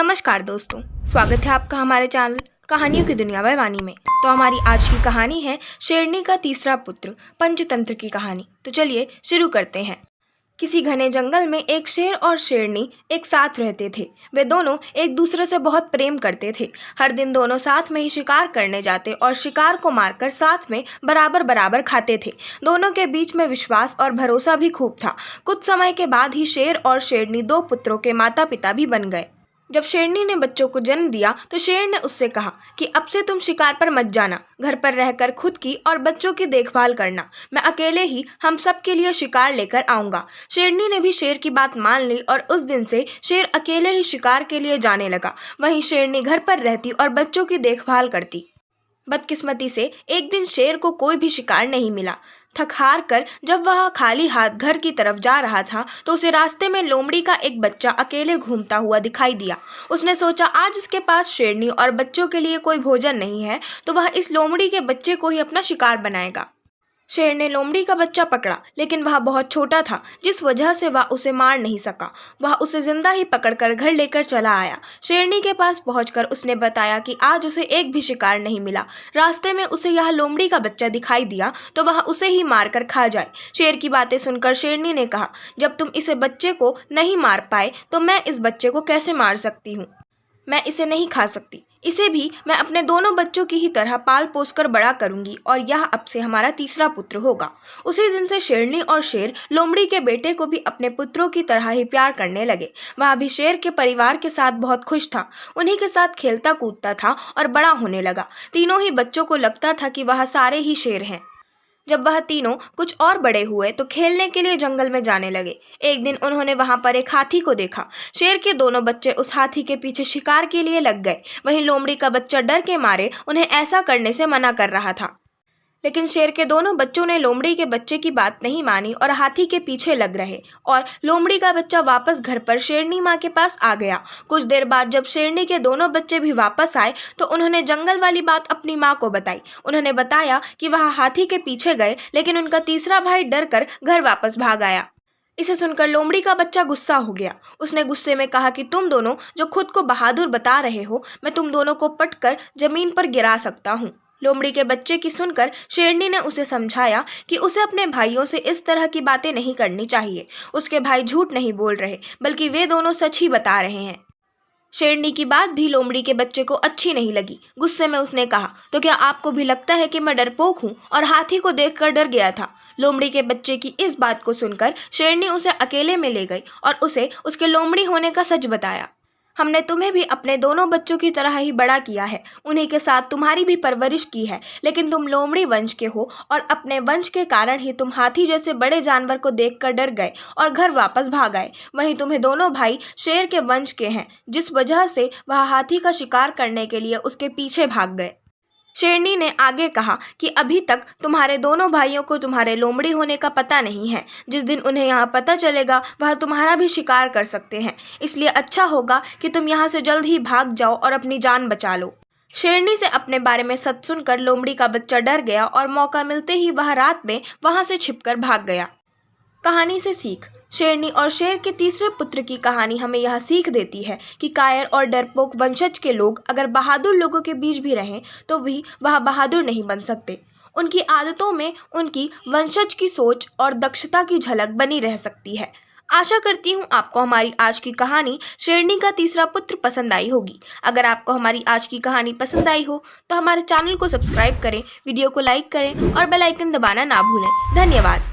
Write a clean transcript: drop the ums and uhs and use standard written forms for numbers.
नमस्कार दोस्तों, स्वागत है आपका हमारे चैनल कहानियों की दुनिया बाय वाणी में। तो हमारी आज की कहानी है शेरनी का तीसरा पुत्र पंचतंत्र की कहानी। तो चलिए शुरू करते हैं। किसी घने जंगल में एक शेर और शेरनी एक साथ रहते थे। वे दोनों एक दूसरे से बहुत प्रेम करते थे। हर दिन दोनों साथ में ही शिकार करने जाते और शिकार को मारकर साथ में बराबर बराबर खाते थे। दोनों के बीच में विश्वास और भरोसा भी खूब था। कुछ समय के बाद ही शेर और शेरनी दो पुत्रों के माता पिता भी बन गए। जब शेरनी ने बच्चों को जन्म दिया तो शेर ने उससे कहा कि अब से तुम शिकार पर मत जाना, घर पर रहकर खुद की और बच्चों की देखभाल करना। मैं अकेले ही हम सब के लिए शिकार लेकर आऊंगा। शेरनी ने भी शेर की बात मान ली और उस दिन से शेर अकेले ही शिकार के लिए जाने लगा। वहीं शेरनी घर पर रहती और बच्चों की देखभाल करती। बदकिस्मती से एक दिन शेर को कोई भी शिकार नहीं मिला। थक हार कर जब वह खाली हाथ घर की तरफ जा रहा था तो उसे रास्ते में लोमड़ी का एक बच्चा अकेले घूमता हुआ दिखाई दिया। उसने सोचा आज उसके पास शेरनी और बच्चों के लिए कोई भोजन नहीं है तो वह इस लोमड़ी के बच्चे को ही अपना शिकार बनाएगा। शेर ने लोमड़ी का बच्चा पकड़ा, लेकिन वह बहुत छोटा था जिस वजह से वह उसे मार नहीं सका। वह उसे जिंदा ही पकड़कर घर लेकर चला आया। शेरनी के पास पहुंचकर उसने बताया कि आज उसे एक भी शिकार नहीं मिला। रास्ते में उसे यह लोमड़ी का बच्चा दिखाई दिया तो वह उसे ही मारकर खा जाए। शेर की बातें सुनकर शेरनी ने कहा, जब तुम इसे बच्चे को नहीं मार पाए तो मैं इस बच्चे को कैसे मार सकती हूँ। मैं इसे नहीं खा सकती। इसे भी मैं अपने दोनों बच्चों की ही तरह पाल पोस कर बड़ा करूंगी और यह अब से हमारा तीसरा पुत्र होगा। उसी दिन से शेरनी और शेर लोमड़ी के बेटे को भी अपने पुत्रों की तरह ही प्यार करने लगे। वह भी शेर के परिवार के साथ बहुत खुश था। उन्हीं के साथ खेलता कूदता था और बड़ा होने लगा। तीनों ही बच्चों को लगता था कि वह सारे ही शेर हैं। जब वह तीनों कुछ और बड़े हुए तो खेलने के लिए जंगल में जाने लगे। एक दिन उन्होंने वहां पर एक हाथी को देखा। शेर के दोनों बच्चे उस हाथी के पीछे शिकार के लिए लग गए। वहीं लोमड़ी का बच्चा डर के मारे उन्हें ऐसा करने से मना कर रहा था, लेकिन शेर के दोनों बच्चों ने लोमड़ी के बच्चे की बात नहीं मानी और हाथी के पीछे लग रहे। और लोमड़ी का बच्चा वापस घर पर शेरनी माँ के पास आ गया। कुछ देर बाद जब शेरनी के दोनों बच्चे भी वापस आए तो उन्होंने जंगल वाली बात अपनी माँ को बताई। उन्होंने बताया कि वह हाथी के पीछे गए, लेकिन उनका तीसरा भाई डर कर घर वापस भाग आया। इसे सुनकर लोमड़ी का बच्चा गुस्सा हो गया। उसने गुस्से में कहा कि तुम दोनों जो खुद को बहादुर बता रहे हो, मैं तुम दोनों को पटकर जमीन पर गिरा सकता हूँ। लोमड़ी के बच्चे की सुनकर शेरनी ने उसे समझाया कि उसे अपने भाइयों से इस तरह की बातें नहीं करनी चाहिए। उसके भाई झूठ नहीं बोल रहे, बल्कि वे दोनों सच ही बता रहे हैं। शेरनी की बात भी लोमड़ी के बच्चे को अच्छी नहीं लगी। गुस्से में उसने कहा, तो क्या आपको भी लगता है कि मैं डरपोक हूँ और हाथी को देखकर डर गया था। लोमड़ी के बच्चे की इस बात को सुनकर शेरनी उसे अकेले में ले गई और उसे उसके लोमड़ी होने का सच बताया। हमने तुम्हें भी अपने दोनों बच्चों की तरह ही बड़ा किया है, उन्हीं के साथ तुम्हारी भी परवरिश की है, लेकिन तुम लोमड़ी वंश के हो और अपने वंश के कारण ही तुम हाथी जैसे बड़े जानवर को देखकर डर गए और घर वापस भाग आए। वहीं तुम्हें दोनों भाई शेर के वंश के हैं, जिस वजह से वह हाथी का शिकार करने के लिए उसके पीछे भाग गए। शेरनी ने आगे कहा कि अभी तक तुम्हारे दोनों भाइयों को तुम्हारे लोमड़ी होने का पता नहीं है। जिस दिन उन्हें यहाँ पता चलेगा वह तुम्हारा भी शिकार कर सकते हैं, इसलिए अच्छा होगा कि तुम यहाँ से जल्द ही भाग जाओ और अपनी जान बचा लो। शेरनी से अपने बारे में सच सुनकर लोमड़ी का बच्चा डर गया और मौका मिलते ही वह रात में वहाँ से छिपकर भाग गया। कहानी से सीख। शेरनी और शेर के तीसरे पुत्र की कहानी हमें यह सीख देती है कि कायर और डरपोक वंशज के लोग अगर बहादुर लोगों के बीच भी रहें तो भी वह बहादुर नहीं बन सकते। उनकी आदतों में उनकी वंशज की सोच और दक्षता की झलक बनी रह सकती है। आशा करती हूँ आपको हमारी आज की कहानी शेरनी का तीसरा पुत्र पसंद आई होगी। अगर आपको हमारी आज की कहानी पसंद आई हो तो हमारे चैनल को सब्सक्राइब करें, वीडियो को लाइक करें और बेल आइकन दबाना ना भूलें। धन्यवाद।